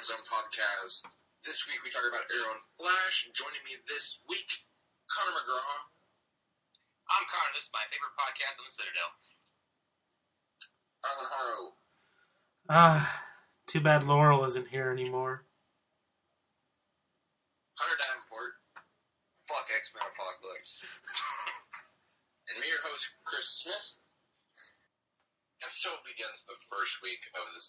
Zone podcast. This week we talk about Arrow and Flash. Joining me this week, Connor McGraw. I'm Connor. This is my favorite podcast on the Citadel. Alan Harrow. Too bad Laurel isn't here anymore. Hunter Davenport. Fuck X-Men Apocalypse. And me, your host, Chris Smith. And so begins the first week of the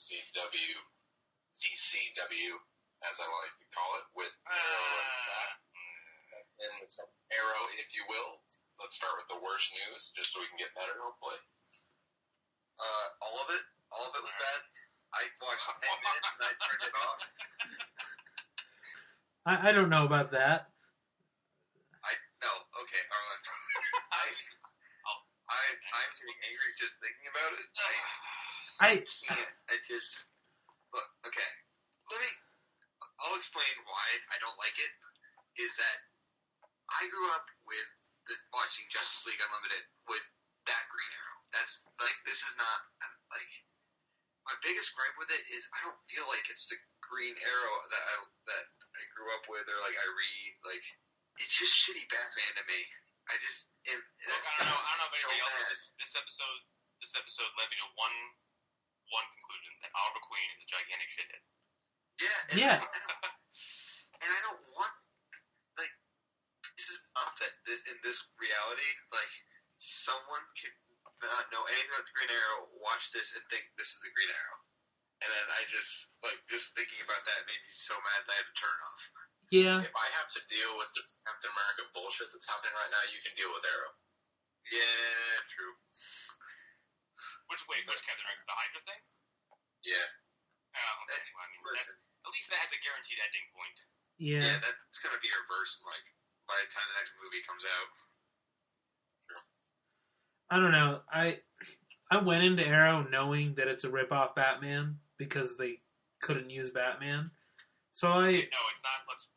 DCW, as I like to call it, with Arrow and some Arrow, if you will. Let's start with the worst news, just so we can get better, hopefully. All of it was bad. I watched 10 minutes and I turned it off. I don't know about that. I'm getting angry just thinking about it. I can't. Okay. I'll explain why I don't like it. Is that I grew up with watching Justice League Unlimited with that Green Arrow. That's this is not my biggest gripe with it is I don't feel like it's the Green Arrow that I grew up with or I read. It's just shitty Batman to me. I don't know if anybody else. This episode led me to one conclusion: that Oliver Queen is a gigantic shithead. Yeah. And I don't want this is not that in this reality someone could not know anything about the Green Arrow, watch this and think this is the Green Arrow, and then I just thinking about that made me so mad that I had to turn off. Yeah. If I have to deal with the Captain America bullshit that's happening right now, you can deal with Arrow. Yeah, true. Which Captain America, the Hydra thing? Yeah. Oh, okay. Well, I mean, at least that has a guaranteed ending point. Yeah. Yeah, that's gonna be reversed. By the time the next movie comes out. True. I don't know. I went into Arrow knowing that it's a rip-off Batman because they couldn't use Batman. So No, it's not. Let's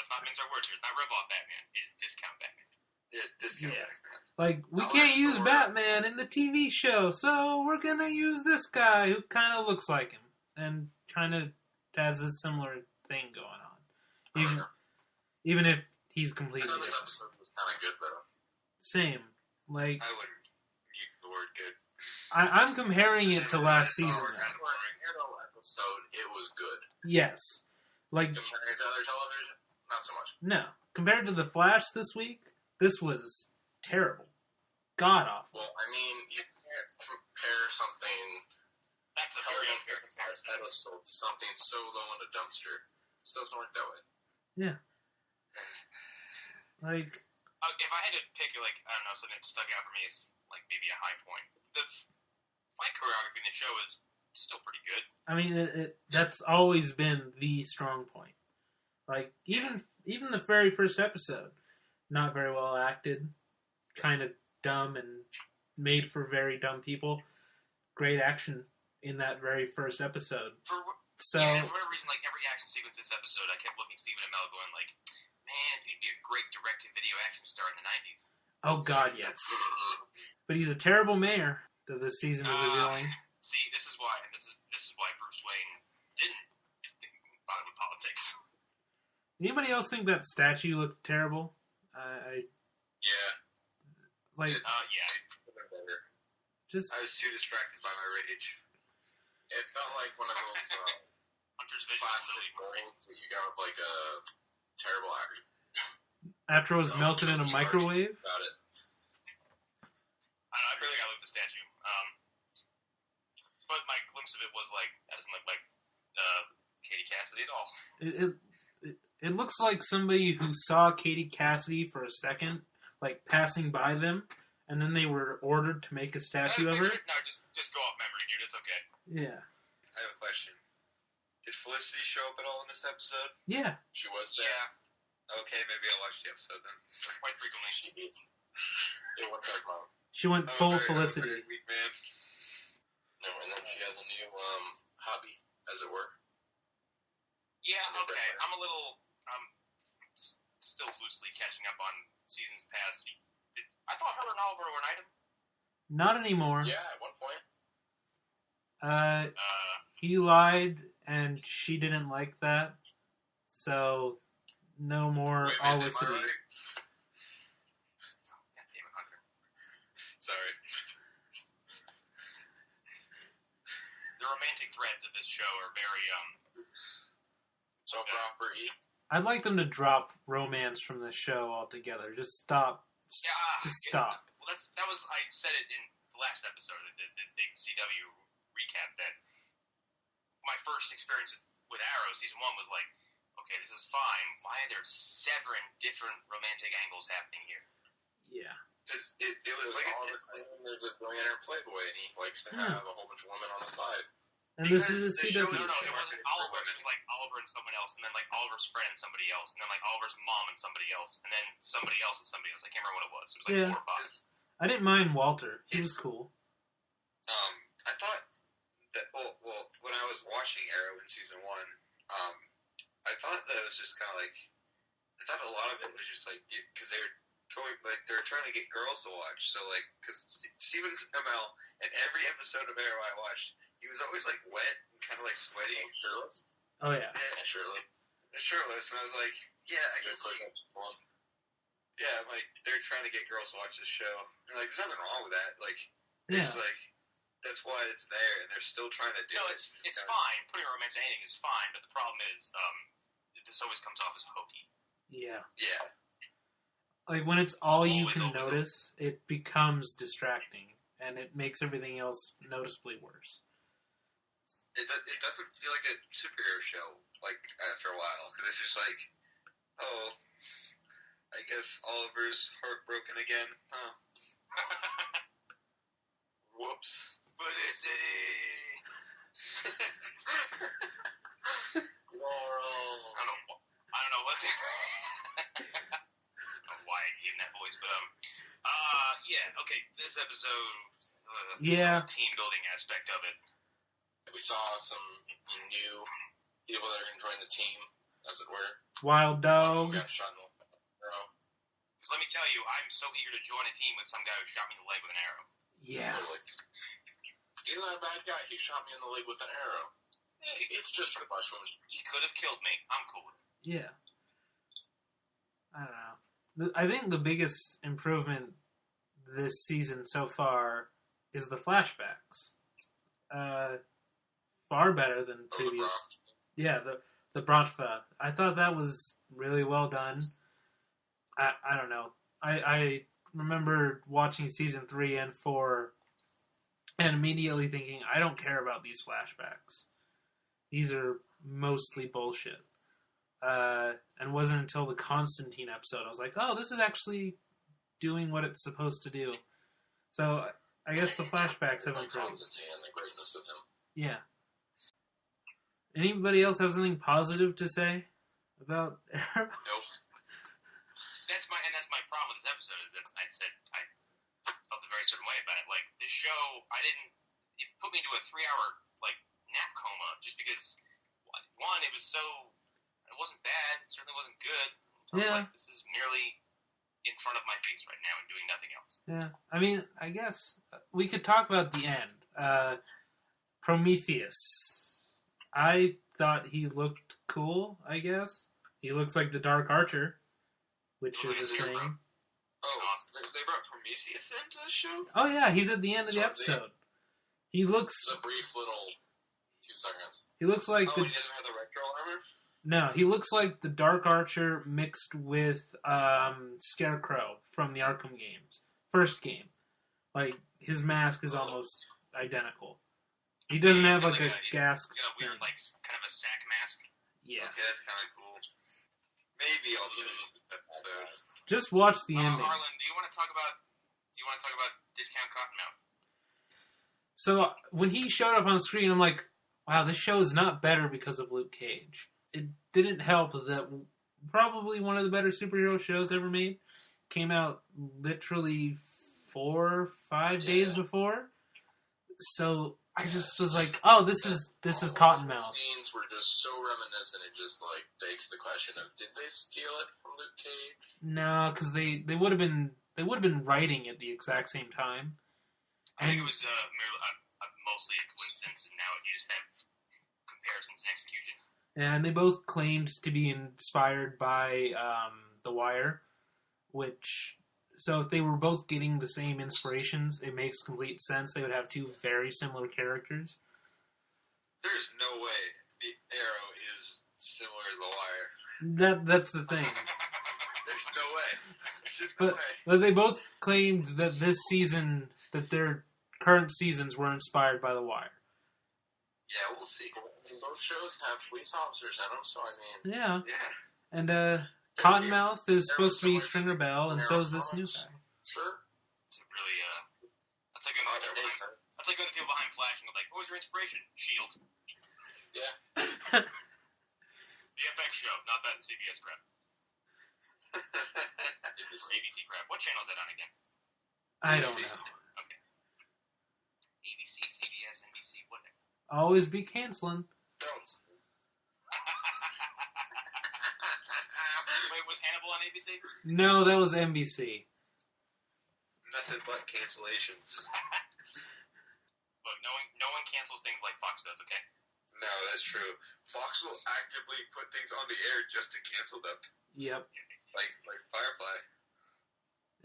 not mince our words here. It's not rip-off Batman. It's discount Batman. Yeah, discount Batman. We can't use Batman in the TV show, so we're gonna use this guy who kind of looks like him and kind of has a similar thing going on. Even if he's completely I thought this different. episode was kind of good, though. Same. I wouldn't use the word good. I'm comparing it to last season. Arrow episode, it was good. Yes. Compared to other television, not so much. No. Compared to The Flash this week, this was terrible. God-awful. Well, I mean, you can't compare something... That's a very unfair comparison. Episode to something so low in a dumpster. It just doesn't work that way. Yeah. If I had to pick, I don't know, something that stuck out for me is, maybe a high point. The fight choreography in the show is still pretty good. I mean, that's always been the strong point. Even the very first episode, not very well acted, kind of dumb and made for very dumb people. Great action in that very first episode. For whatever reason, every action sequence this episode, I kept looking Stephen Amell going man, you'd be a great direct-to-video action star in the 90s. Oh, God, yes. But he's a terrible mayor that this season is revealing. See, this is why Bruce Wayne didn't bother with politics. Anybody else think that statue looked terrible? Yeah. Yeah. Just I was too distracted by my rage. It felt like one of those Hunter's vision plastic really great. molds that you got with a terrible actor. after it was melted in a microwave? About it. I barely got to look at the statue. But my glimpse of it was that doesn't look like Katie Cassidy at all. It looks like somebody who saw Katie Cassidy for a second, passing by them, and then they were ordered to make a statue of her. No, just go off memory, dude. It's okay. Yeah. I have a question. Did Felicity show up at all in this episode? Yeah. She was there. Yeah. Okay, maybe I'll watch the episode then. Quite frequently. She did. It went that long. She went full Felicity. Weak man. No, and then she has a new hobby, as it were. Yeah, okay. I'm still loosely catching up on seasons past. I thought her and Oliver were an item. Not anymore. Yeah, at one point. He lied and she didn't like that. So, no more Wait, am I Olicity. right? God damn it, Hunter. Sorry. The romantic threads of this show are very, So proper. I'd like them to drop romance from the show altogether. Just stop. Just stop. Well, that was, I said it in the last episode, the big CW recap, that my first experience with Arrow, season 1, was like, okay, this is fine. Why are there 7 different romantic angles happening here? Yeah. It was There's like all the time there's a billionaire playboy, and he likes to have a whole bunch of women on the side. And this is a The show- CW No, show. it wasn't Oliver. It was like Oliver and someone else, and then like Oliver's friend, somebody else, and then like Oliver's mom and somebody else, and then somebody else and somebody else. I can't remember what it was. It was like Yeah. 4 or 5. I didn't mind Walter. He was cool. I thought that, well, when I was watching Arrow in season 1, I thought that it was just kind of like, I thought a lot of it was just like, because they were trying to get girls to watch. So like, because Stephen Amell, in every episode of Arrow I watched, he was always like wet and kind of like sweaty and shirtless. Oh, yeah. Yeah, surely. Shirtless, and I was like, yeah, I guess. Yeah, like they're trying to get girls to watch this show. And like, there's nothing wrong with that. Like, Yeah. it's like that's why it's there, and they're still trying to do No, it. it's fine. Putting romance in anything is fine, but the problem is, this always comes off as hokey. Yeah. Yeah. Like, when it's all you Always, can always, notice, it becomes distracting. And it makes everything else noticeably worse. It doesn't feel like a superhero show, like, after a while. Because it's just like, oh, I guess Oliver's heartbroken again. Huh. Whoops. Felicity! Laurel. I don't know what. I don't know why I gave him that voice, but yeah. Okay, this episode. Yeah. The team building aspect of it. We saw some new people that are going to join the team, as it were. Wild Dog. We got shot in the arrow. Because let me tell you, I'm so eager to join a team with some guy who shot me in the leg with an arrow. Yeah. Totally. He's not a bad guy. He shot me in the leg with an arrow. It's just a mushroom. He could have killed me. I'm cool with it. Yeah. I don't know. I think the biggest improvement this season so far is the flashbacks. Far better than previous. Yeah, the Bratva. I thought that was really well done. I don't know. I remember watching season 3 and 4 and immediately thinking, I don't care about these flashbacks. These are mostly bullshit. And wasn't until the Constantine episode I was like, oh, this is actually doing what it's supposed to do. So I guess the flashbacks have improved. Constantine and the greatness of him. Yeah. Anybody else have something positive to say about Arrow? Nope. That's my problem with this episode is that I said I felt a very certain way about it. Like this show, it put me into a 3-hour like nap coma just because one, it wasn't bad, it certainly wasn't good. I was like, this is merely in front of my face right now and doing nothing else. Yeah. I mean, I guess we could talk about the end. Prometheus. I thought he looked cool, I guess. He looks like the Dark Archer, which is a thing. Oh, they brought Prometheus into the show? Oh, yeah, he's at the end of the episode. He looks... It's a brief little 2 seconds. He looks like he doesn't have the retro armor? No, he looks like the Dark Archer mixed with Scarecrow from the Arkham games. First game. Like, his mask is almost identical. He doesn't have like a gas... He's got a weird, like, kind of a sack mask. Yeah. Okay, that's kind of cool. Maybe I'll do this episode. Just watch the ending. Harlan, do you want to talk about Discount Cottonmouth? So, when he showed up on screen, I'm like, wow, this show is not better because of Luke Cage. It didn't help that probably one of the better superhero shows ever made came out literally 4 or 5 days before. So I just was like, oh, this is Cottonmouth. The scenes were just so reminiscent. It just like begs the question of, did they steal it from Luke Cage? No, because they would have been writing at the exact same time. I think it was mostly a coincidence, and now you just have comparisons and execution. And they both claimed to be inspired by The Wire, which... So if they were both getting the same inspirations, it makes complete sense. They would have two very similar characters. There's no way the Arrow is similar to The Wire. That's the thing. There's no way. There's just no way. But they both claimed that this season, that their current seasons were inspired by The Wire. Yeah, we'll see. Both shows have police officers in them, so I mean... Yeah. Yeah. And, Cottonmouth is supposed to be Stringer Bell, and so is this new guy. Sure. It's really, that's like going to people behind Flash and go like, what was your inspiration? S.H.I.E.L.D. Yeah. The FX show, not that CBS crap. ABC crap. What channel is that on again? I don't know. Okay. ABC, CBS, NBC, whatever. Always be canceling. Don't. Wait, was Hannibal on ABC? No, that was NBC. Nothing but cancellations. Look, no one cancels things like Fox does, okay? No, that's true. Fox will actively put things on the air just to cancel them. Yep. Like Firefly.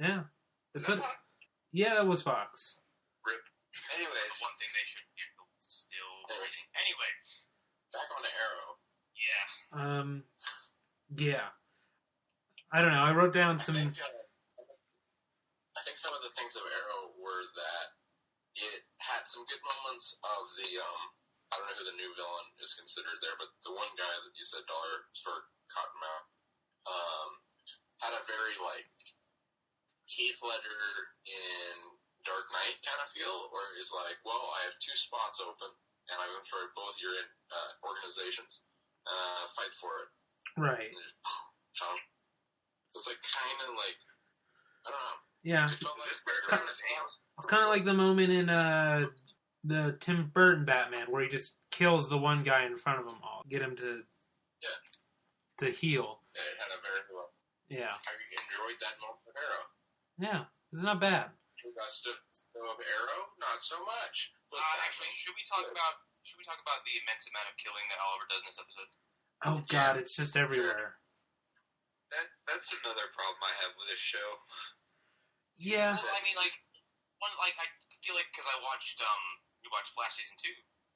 Yeah. Is that Fox? Yeah, that was Fox. Rip. Anyways. The one thing they should still raising. Anyway. Back on the Arrow. Yeah. Yeah. I don't know. I wrote down some... I think some of the things of Arrow were that it had some good moments of the, I don't know who the new villain is considered there, but the one guy that you said Dollar Store Cottonmouth, had a very, like, Heath Ledger in Dark Knight kind of feel, where he's like, well, I have two spots open, and I'm going for both your organizations. Fight for it. Right. So it's like kind of like, I don't know. Yeah. It felt like It's kind of like the moment in the Tim Burton Batman where he just kills the one guy in front of them all, get him to heal. Yeah, it had a very well. Yeah. I enjoyed that moment of Arrow. Yeah, it's not bad. The rest of Arrow, not so much. But Actually, should we talk about the immense amount of killing that Oliver does in this episode? Oh God, it's just everywhere. That's another problem I have with this show. Yeah. Well, I mean, I feel like because we watched Flash season 2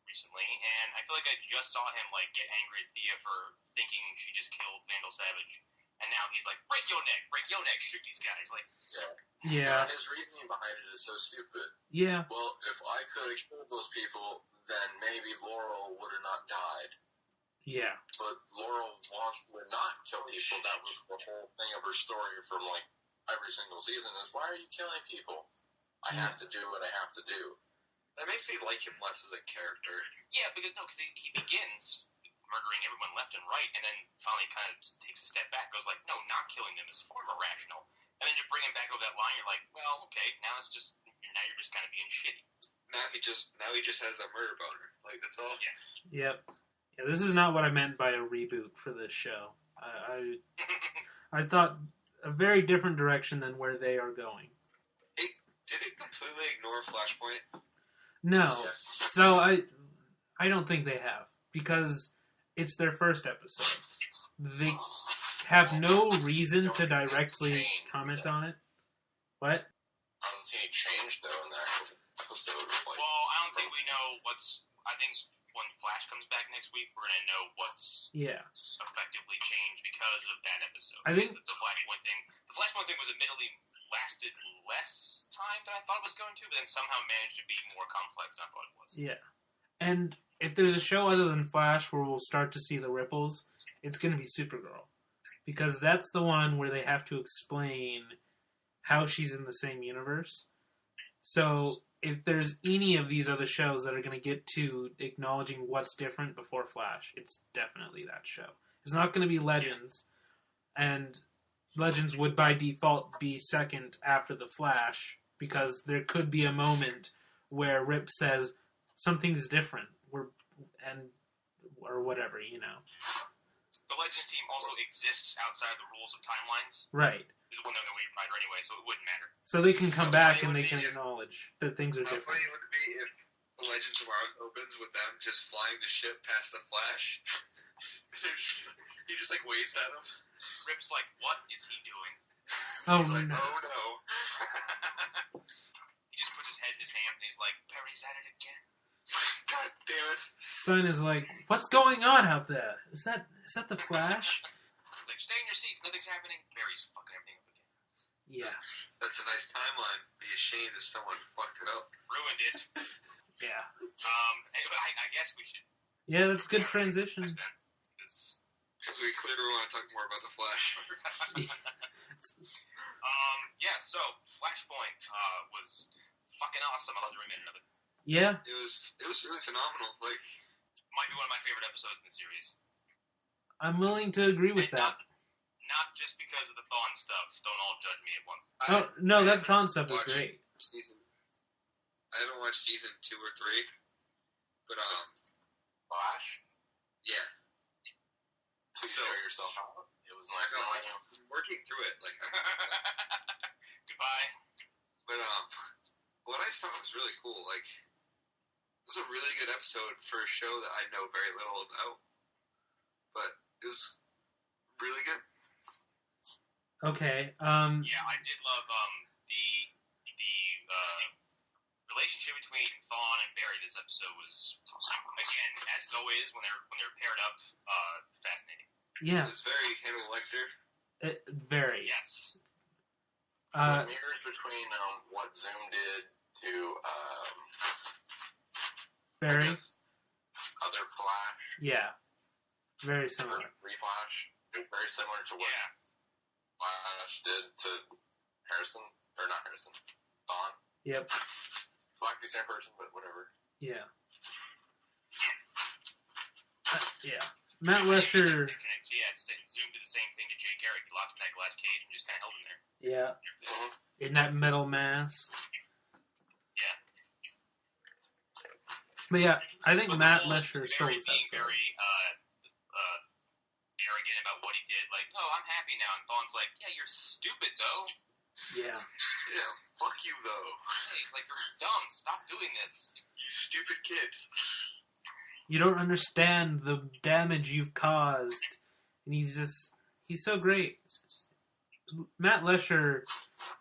recently, and I feel like I just saw him get angry at Thea for thinking she just killed Vandal Savage, and now he's like, break your neck, shoot these guys, Yeah. His reasoning behind it is so stupid. Yeah. Well, if I could have killed those people, then maybe Laurel would have not died. Yeah. But Laurel would not kill people. That was the whole thing of her story from every single season is, why are you killing people? I have to do what I have to do. That makes me like him less as a character. Yeah, because he begins murdering everyone left and right, and then finally kind of takes a step back, goes like, no, not killing them is far more rational. And then you bring him back over that line, you're like, well, okay, now you're just kind of being shitty. Now he just has a murder boner. That's all. Yeah. Yep. Yeah, this is not what I meant by a reboot for this show. I thought a very different direction than where they are going. Did it completely ignore Flashpoint? No. Yes. So I don't think they have, because it's their first episode. They have no reason to directly comment on it. What? I don't see any change, though, in the actual episode. Well, I don't think we know I think when Flash comes back next week, we're going to know what's effectively changed because of that episode. I think the Flashpoint thing was admittedly lasted less time than I thought it was going to, but then somehow managed to be more complex than I thought it was. Yeah. And if there's a show other than Flash where we'll start to see the ripples, it's going to be Supergirl. Because that's the one where they have to explain how she's in the same universe. So if there's any of these other shows that are going to get to acknowledging what's different before Flash, it's definitely that show. It's not going to be Legends, and Legends would by default be second after the Flash, because there could be a moment where Rip says something's different, or whatever, The Legends team also exists outside the rules of timelines. Right. There's one other way right anyway, so it wouldn't matter. So they can come back and they can acknowledge that things are How different. funny would it be if the Legends of Tomorrow opens with them just flying the ship past the Flash. He just like waves at him. Rip's like, what is he doing? Oh, He's like, no. oh no. He just puts his head in his hands and he's like, Barry's at it again. God damn it. Son is like, what's going on out there? Is that the Flash? He's like, stay in your seats, nothing's happening. Barry's fucking everything up again. Yeah. That's a nice timeline. Be ashamed if someone fucked it up. Ruined it. Yeah. Anyway, I guess we should. Yeah, that's a good transition. Because we clearly want to talk more about the Flash. Yeah, so Flashpoint was fucking awesome. I loved every minute of it. Yeah. It was really phenomenal. Like, Might be one of my favorite episodes in the series. I'm willing to agree with And that. Not just because of the Thawne stuff. Don't all judge me at once. Oh, no, that concept is great. I haven't watched season 2 or 3, but Flash? yeah. Please So- show yourself out. It was nice So, knowing you. I'm working through it. Like, Goodbye. but what I saw was really cool. Like, it was a really good episode for a show that I know very little about, but it was really good. Okay. Yeah, I did love the relationship between Thawne and Barry. This episode was, again, as always when they're paired up, fascinating. Yeah. It was very Hannibal Lecter. Very. Yes. There's mirrors between what Zoom did to Barry. I guess, other Flash. Yeah. Very similar. Reflash. Very similar to what Flash did to Harrison. Or not Harrison. Thawne. Yep. Might be the same person, but whatever. Yeah. Yeah. Matt Lesher. Yeah, Zoom did the same thing to Jay Garrick. He locked him in that glass cage and just kind of held him there. Yeah. Mm-hmm. In that metal mask. Yeah. But yeah, I think But Matt the whole Lesher stole Barry this being episode. very arrogant about what he did. Like, oh, I'm happy now. And Thawne's like, yeah, you're stupid, though. Yeah. Yeah, fuck you, though. Hey, he's like, you're dumb. Stop doing this. You stupid kid. You don't understand the damage you've caused. And he's so great. Matt Lesher,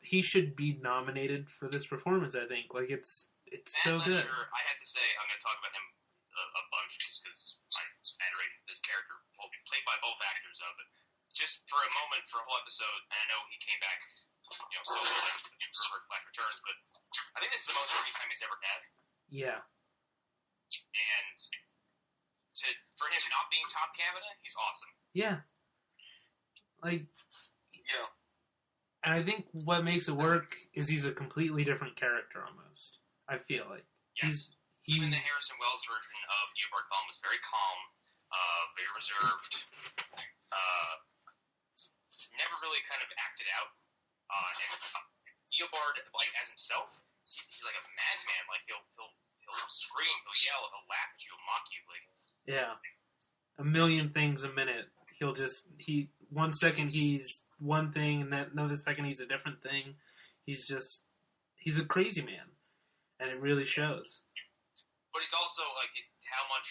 he should be nominated for this performance, I think. Like, it's so Matt good. Lesher, I have to say, I'm going to talk about him a bunch just because I adorate this character, played by both actors of it. Just for a moment, for a whole episode, and I know he came back, solo like the new Flash Returns, but I think this is the most screen time he's ever had. Yeah. And for him not being top cabinet, he's awesome. Yeah. Like, Yeah. and I think what makes it work is he's a completely different character almost. I feel like. Yes. Even the Harrison Wells version of Eobard Thawne was very calm, very reserved, never really kind of acted out. And Eobard, like, as himself, he's like a madman. Like, he'll scream, he'll yell, he'll laugh at you, he'll mock you. Like, Yeah. A million things a minute. One second he's one thing, and then another second he's a different thing. He's a crazy man. And it really shows. but he's also, like, how much,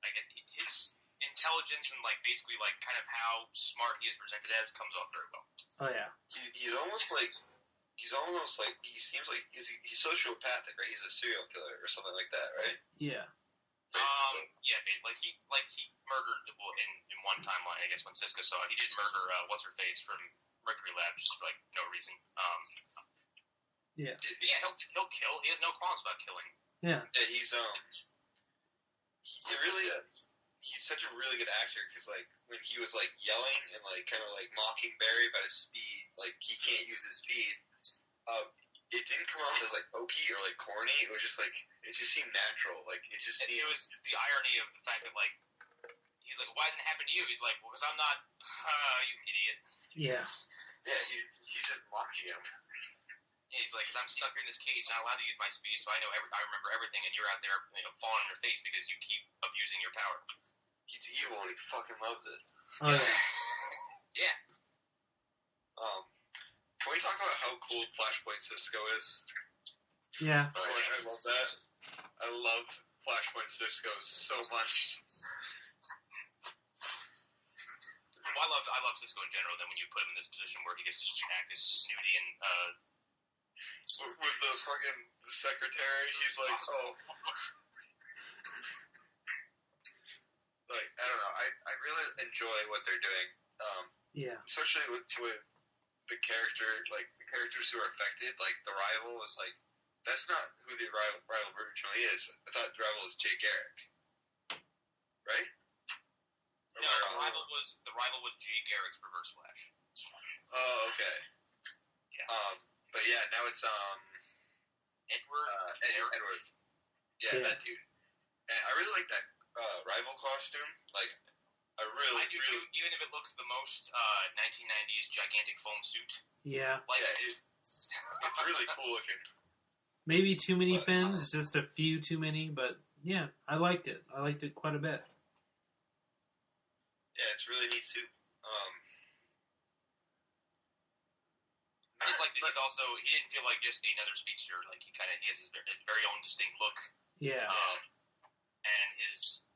like, his intelligence and, like, basically, like, kind of how smart he is presented as comes off very well. Oh, yeah. He's almost like, he seems like, he's sociopathic, right? He's a serial killer or something like that, right? Yeah. Yeah, like he murdered in one timeline. I guess when Cisco saw it, he did murder what's her face from Mercury Lab just for like no reason. Yeah. Yeah, he'll kill. He has no qualms about killing. Yeah. Yeah, he's such a really good actor because like when he was like yelling and like kind of like mocking Barry about his speed, like he can't use his speed. It didn't come off as like hokey or like corny. It was just like it just seemed natural. Like it just seemed. It was the irony of the fact that like he's like, why doesn't it happen to you? He's like, well, because I'm not. You idiot. Yeah. Yeah, he's just mocking him. Yeah, he's like, because I'm stuck in this cage, not allowed to use my speed, so I remember everything, and you're out there, falling on your face because you keep abusing your power. He's evil and he fucking loves it. Oh, yeah. Yeah. Can we talk about how cool Flashpoint Cisco is? Yeah. I love that. I I love Flashpoint Cisco so much. Well, I love Cisco in general. Then when you put him in this position where he gets to just act as snooty and with the fucking secretary, he's like, oh. Like, I don't know. I really enjoy what they're doing. Yeah. Especially with the character, like the characters who are affected. Like the rival was like, that's not who the rival originally is. I thought the rival was Jay Garrick, right? No, the rival was Jay Garrick's Reverse Flash. Oh, okay. Yeah. But yeah, now it's Edward. Edward. Yeah, that dude. And I really like that rival costume. Like, I do too, even if it looks the most 1990s gigantic foam suit. Yeah. Like, yeah, it's really cool looking. Maybe too many fins, just a few too many, but yeah, I liked it. I liked it quite a bit. Yeah, it's really neat too. I just like that he didn't feel like just another speedster. Like he has his very own distinct look. Yeah. And his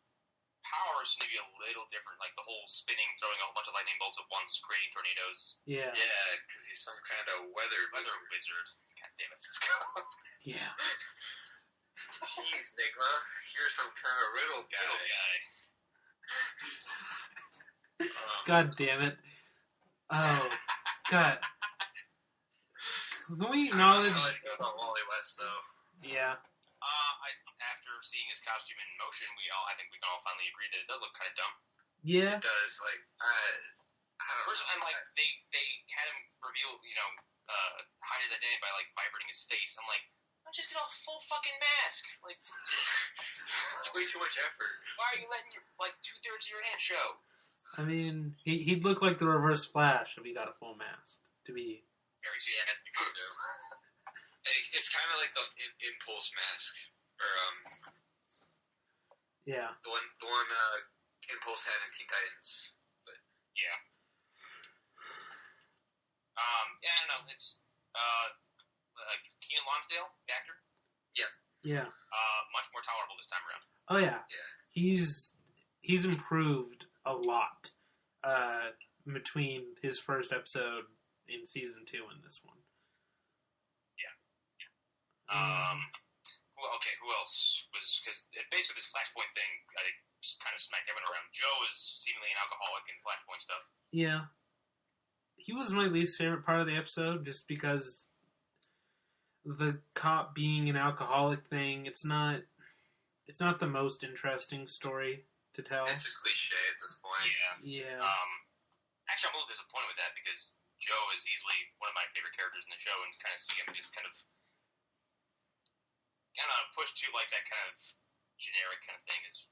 powers seem to be a little different. Like the whole spinning, throwing a whole bunch of lightning bolts at once, creating tornadoes. Yeah. Yeah, because he's some kind of weather wizard. God damn it, Cisco. Yeah. Jeez, Nigma, you're some kind of riddle guy. God damn it. Oh, God. Can we acknowledge... I like about Wally West, though. Yeah. After seeing his costume in motion, I think we can all finally agree that it does look kind of dumb. Yeah. It does. Like, I don't know. And, like, they had him reveal, hide his identity by, like, vibrating his face. I'm like, just get a full fucking mask. Like, it's way too much effort. Why are you letting your, like, 2/3 of your hand show? I mean, he'd look like the Reverse Flash if he got a full mask. To be... Very serious. It's kind of like the Impulse mask. Or, yeah. The one Impulse had in Teen Titans. But, yeah. Yeah, I don't know. It's, Keanu Lonsdale, the actor? Yeah. Yeah. Much more tolerable this time around. Oh, yeah. Yeah. He's improved a lot, between his first episode in season 2 and this one. Yeah. Who else was, because basically this Flashpoint thing, I think, kind of smacked everyone around. Joe is seemingly an alcoholic in Flashpoint stuff. Yeah. He was my least favorite part of the episode, just because the cop being an alcoholic thing, it's not the most interesting story to tell. It's a cliche at this point. Yeah. Actually, I'm a little disappointed with that, because Joe is easily one of my favorite characters in the show, and kind of see him just kind of pushed to like that kind of generic kind of thing is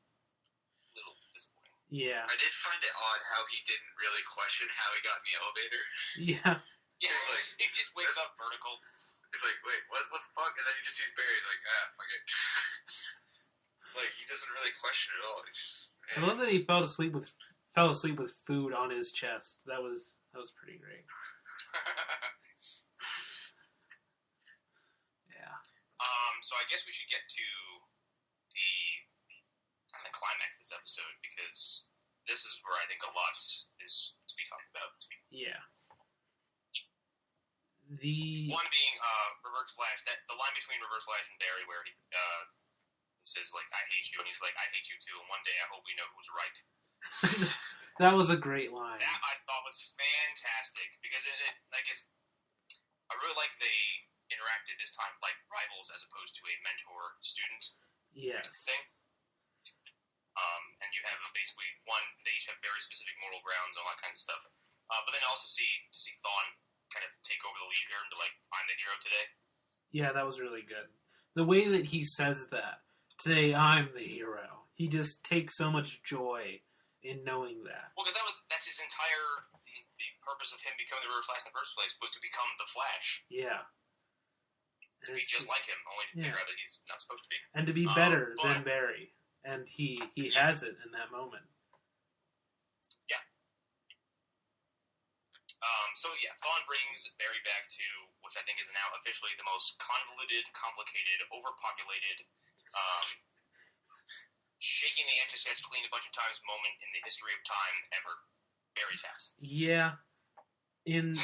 a little disappointing. Yeah. I did find it odd how he didn't really question how he got in the elevator. Yeah. Yeah, it's like, he just wakes up vertical. He's like, wait, what the fuck? And then he just sees Barry. He's like, fuck it. Like, he doesn't really question it at all. He's just, I love that he fell asleep with food on his chest. That was pretty great. Yeah. So I guess we should get to the kind of climax of this episode, because this is where I think a lot is to be talked about. Yeah. One being Reverse Flash. The line between Reverse Flash and Barry, where he says like, "I hate you," and he's like, "I hate you too." And one day, I hope we know who's right. That was a great line. That I thought was fantastic, because I really like they interacted this time like rivals as opposed to a mentor-student thing. And you have basically they each have very specific moral grounds and all that kind of stuff. But then also see Thawne kind of take over the lead here and be like, I'm the hero today. Yeah, that was really good. The way that he says that, today I'm the hero. He just takes so much joy in knowing that. Well, because that's his entire, the purpose of him becoming the Reverse Flash in the first place was to become the Flash. Yeah. To be just like him, only to figure out that he's not supposed to be. And to be better than Barry. And he has it in that moment. Yeah. Thawne brings Barry back to, which I think is now officially the most convoluted, complicated, overpopulated Shaking the Etch-a-Sketch clean a bunch of times moment in the history of time ever. Barry's house. Yeah. In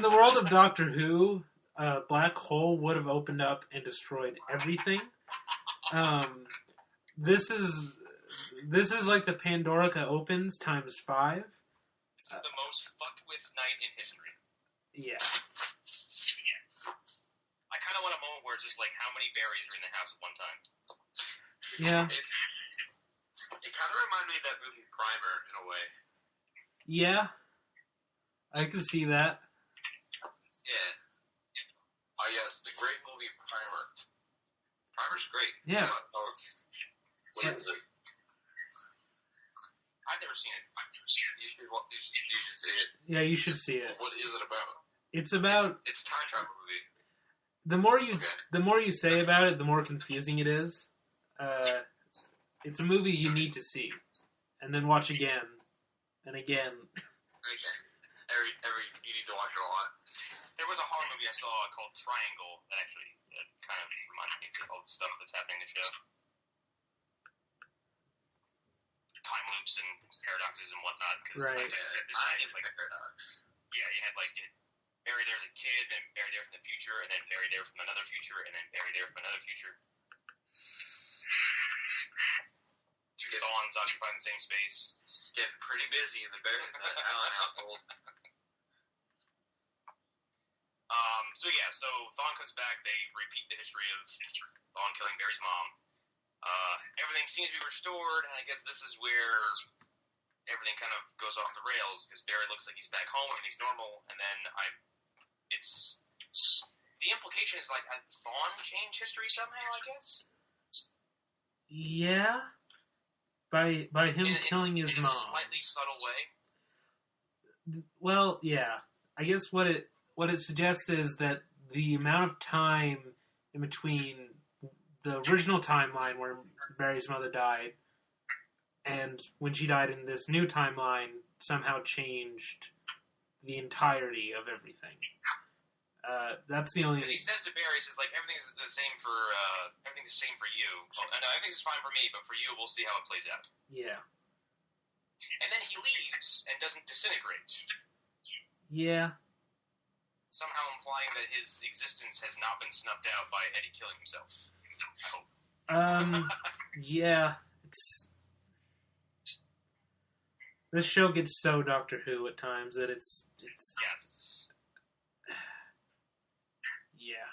the world of Doctor Who, a black hole would have opened up and destroyed everything. This is like the Pandorica opens times 5. This is the most fucked with night in history. Yeah. I kind of want a moment where it's just like how many berries are in the house at one time. Yeah. It kind of reminded me of that movie Primer in a way. Yeah. I can see that. Yeah. Oh yes, the great movie Primer. Primer's great. Yeah. What is it? I've never seen it. You should see it. Yeah, you should see it. What is it about? It's about It's a time travel movie. the more you say about it, the more confusing it is. It's a movie you need to see, and then watch again and again. Okay. You need to watch it a lot. There was a horror movie I saw called Triangle that actually kind of reminded me of all the stuff that's happening in the show. Time loops and paradoxes and whatnot. Cause, Right. Like I said, this I night, need paradox. yeah, you had like Barry there as a kid, and Barry there from the future, and then Barry there from another future, and then Barry there from another future. Two Thawns occupying the same space. Getting pretty busy in the Allen household. So Thawne comes back, they repeat the history of Thawne killing Barry's mom. Everything seems to be restored, and I guess this is where everything kind of goes off the rails, because Barry looks like he's back home and he's normal, and then the implication is like Thawne changed history somehow, I guess? Yeah. By him killing his in mom. a slightly subtle way. Well, yeah. I guess what it suggests is that the amount of time in between the original timeline where Barry's mother died and when she died in this new timeline somehow changed the entirety of everything. That's the only. Because he says to Barry, he says like everything's the same for you. Well, no, everything's fine for me, but for you, we'll see how it plays out. Yeah. And then he leaves and doesn't disintegrate. Yeah. Somehow implying that his existence has not been snuffed out by Eddie killing himself. I hope. Yeah. This show gets so Doctor Who at times that it's. Yes. Yeah.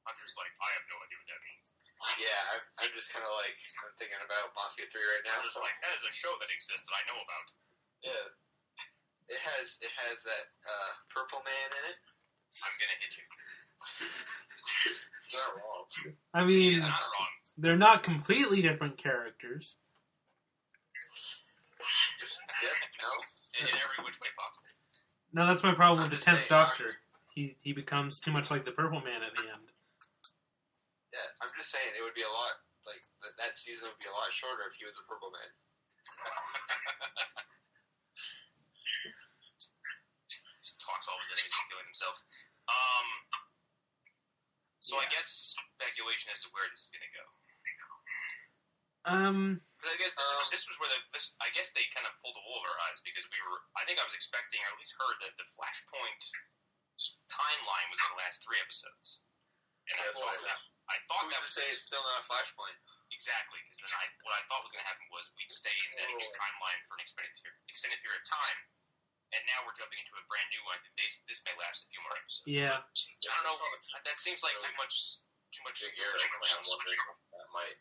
Hunter's like, I have no idea what that means. Yeah, I'm just kind of like, I'm thinking about Mafia 3 right now. I'm just like, that is a show that exists that I know about. Yeah. It has that purple man in it. I'm gonna hit you. It's not wrong. I mean, He's not wrong. they're not completely different characters. Yep, no. In every which way possible. No, that's my problem I'm with the just 10th saying, Doctor. He becomes too much like the Purple Man at the end. Yeah, I'm just saying, it would be a lot, like, that season would be a lot shorter if he was a purple man. Just talks all of his enemies and killing himself. So I guess speculation as to where this is gonna go. Because I guess this was where I guess they kind of pulled the wool over our eyes, because I think I was expecting, or at least heard, that the Flashpoint timeline was in the last 3 episodes. And I thought Who's to say it's still not a Flashpoint? Exactly, because then what I thought was going to happen was we'd stay in that timeline for an extended period of time, and now we're jumping into a brand new one. This may last a few more episodes. Yeah. I don't know. That seems like too much. Jay Garrick, I'm wondering if that might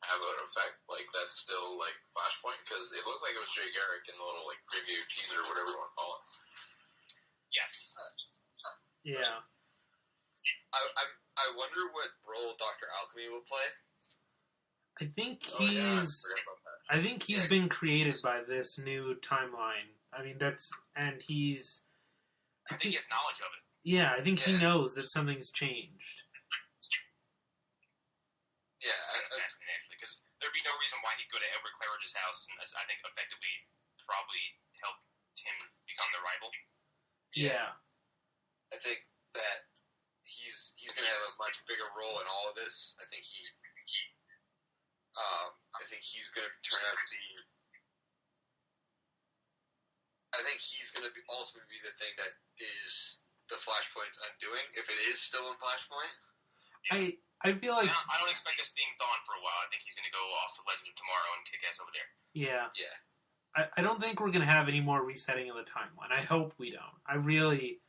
have an effect. Like that's still like Flashpoint, because it looked like it was Jay Garrick in the little like preview teaser, whatever you want to call it. Yes. Yeah. I wonder what role Dr. Alchemy will play. I think Oh, yeah, I forgot about that. I think he's been created by this new timeline. I mean, I think he has knowledge of it. Yeah, I think he knows that something's changed. Yeah, Actually, because there'd be no reason why he'd go to Edward Claridge's house, and I think effectively probably helped him become the rival. Yeah. I think that he's going to have a much bigger role in all of this. I think I think he's going to turn out to be. I think he's going to ultimately be the thing that is the Flashpoint's undoing, if it is still in Flashpoint. I feel like I don't expect us being Thawne for a while. I think he's going to go off to Legend of Tomorrow and kick ass over there. yeah. Yeah. I don't think we're going to have any more resetting of the timeline. I hope we don't. I really,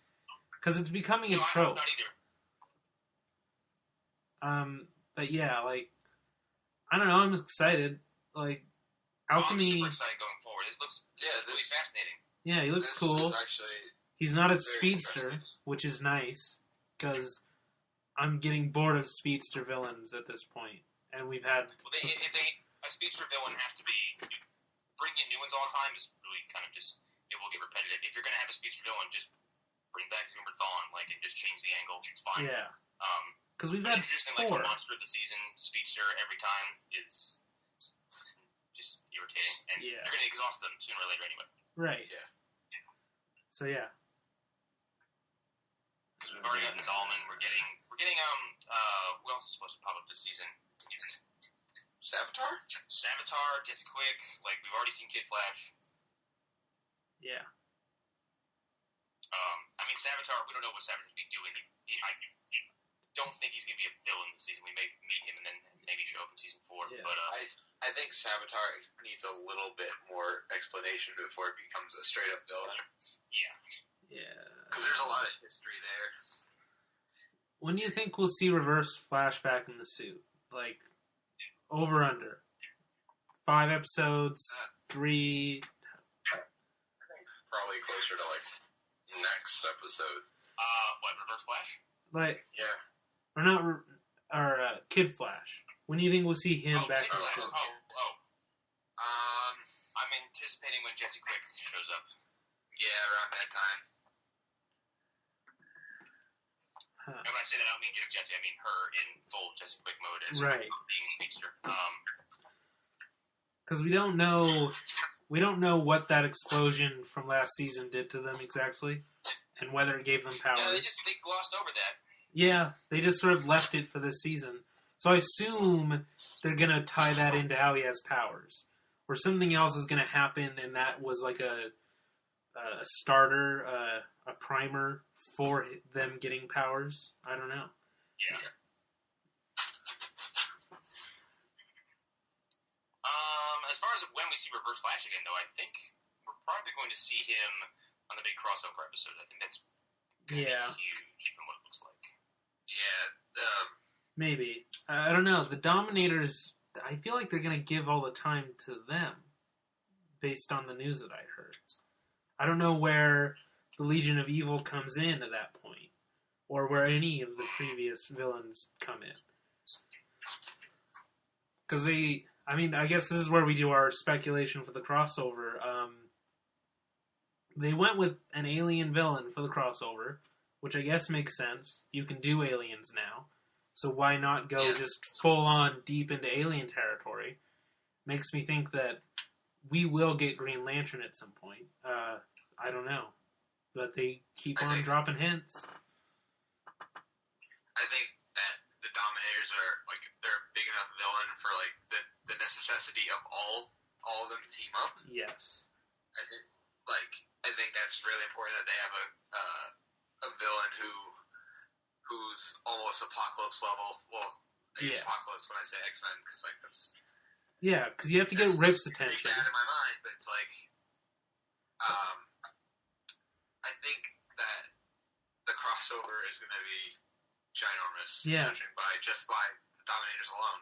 because it's becoming a trope. I hope not either. But yeah, like, I don't know. I'm excited. Like, Alchemy. I'm super excited going forward. This looks really fascinating. Yeah, he looks This cool. is actually He's not a very speedster, impressive. which is nice, because I'm getting bored of speedster villains at this point. And we've had... Well, a speedster villain have to be... Bringing in new ones all the time is really kind of just... It will get repetitive. If you're going to have a speedster villain, just bring back Zoomer Thawne, like, and just change the angle. It's fine. Yeah. Because we've had introducing, 4. like, a monster of the season speedster every time is just irritating. And you're going to exhaust them sooner or later anyway. Right. Yeah. So, yeah. Because we've already gotten Zalman. We're getting who else is supposed to pop up this season? Savitar, Jesse Quick. Like, we've already seen Kid Flash. Yeah. I mean, Savitar, we don't know what Savitar's be doing. I don't think he's going to be a villain this season. We may meet him and then maybe show up in season 4. Yeah. But I think Savitar needs a little bit more explanation before it becomes a straight up villain. yeah. Yeah. Because there's a lot of history there. When do you think we'll see Reverse Flashback in the suit? Like, over under? 5 episodes? 3? I think probably closer to like next episode. What, Reverse Flash? Like, Yeah. or not, or Kid Flash. When do you think we'll see him back in Kid the Flash. suit? I'm anticipating when Jesse Quick shows up. Yeah, around that time. Huh. And when I say that, I don't mean just Jesse. I mean her in full Jesse Quick mode as Right. being a speedster. Because we don't know what that explosion from last season did to them exactly, and whether it gave them powers. No, they glossed over that. Yeah, they just sort of left it for this season. So I assume they're going to tie that into how he has powers. Or something else is going to happen, and that was like a starter, a primer for them getting powers. I don't know. Yeah. As far as when we see Reverse Flash again, though, I think we're probably going to see him on the big crossover episode. I think that's going to be huge from what it looks like. Yeah. Maybe. I don't know. The Dominators, I feel like they're going to give all the time to them based on the news that I heard. I don't know where the Legion of Evil comes in at that point, or where any of the previous villains come in. Because I guess this is where we do our speculation for the crossover. They went with an alien villain for the crossover, which I guess makes sense. You can do aliens now. So why not go just full on deep into alien territory? Makes me think that we will get Green Lantern at some point. I don't know. But they keep on dropping hints. I think that the Dominators are they're a big enough villain for the necessity of all of them to team up. Yes. I think that's really important that they have a villain who's almost Apocalypse level. Well, I use Apocalypse when I say X-Men because that's because you have to get Rip's attention. Bad in my mind, but it's I think that the crossover is going to be ginormous. Yeah. Judging by the Dominators alone,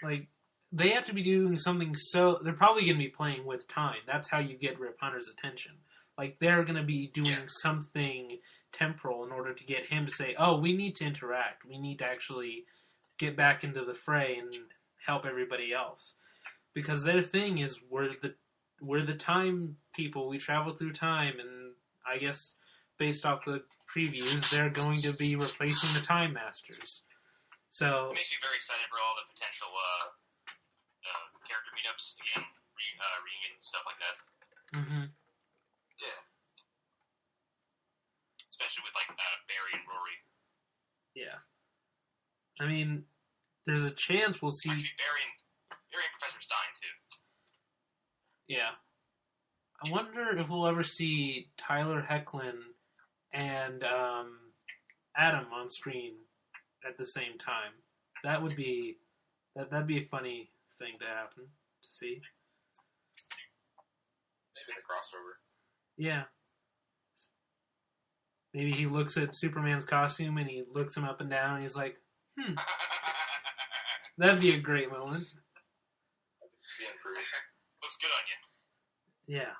Like, they have to be doing something they're probably going to be playing with time. That's how you get Rip Hunter's attention. Like, they're going to be doing something temporal in order to get him to say, oh, we need to interact. We need to actually get back into the fray and help everybody else. Because their thing is, we're the time people. We travel through time, and I guess based off the previews, they're going to be replacing the Time Masters. So it makes me very excited for all the potential character meetups again, reunions, stuff like that. Mm-hmm. yeah. Especially with Barry and Rory. Yeah. I mean, there's a chance we'll see. Actually, Yeah. I wonder if we'll ever see Tyler Hoechlin and Adam on screen at the same time. That would be that'd be a funny thing to happen to see. Maybe the crossover. Yeah. Maybe he looks at Superman's costume and he looks him up and down and he's like, that'd be a great moment. Looks good on you. Yeah.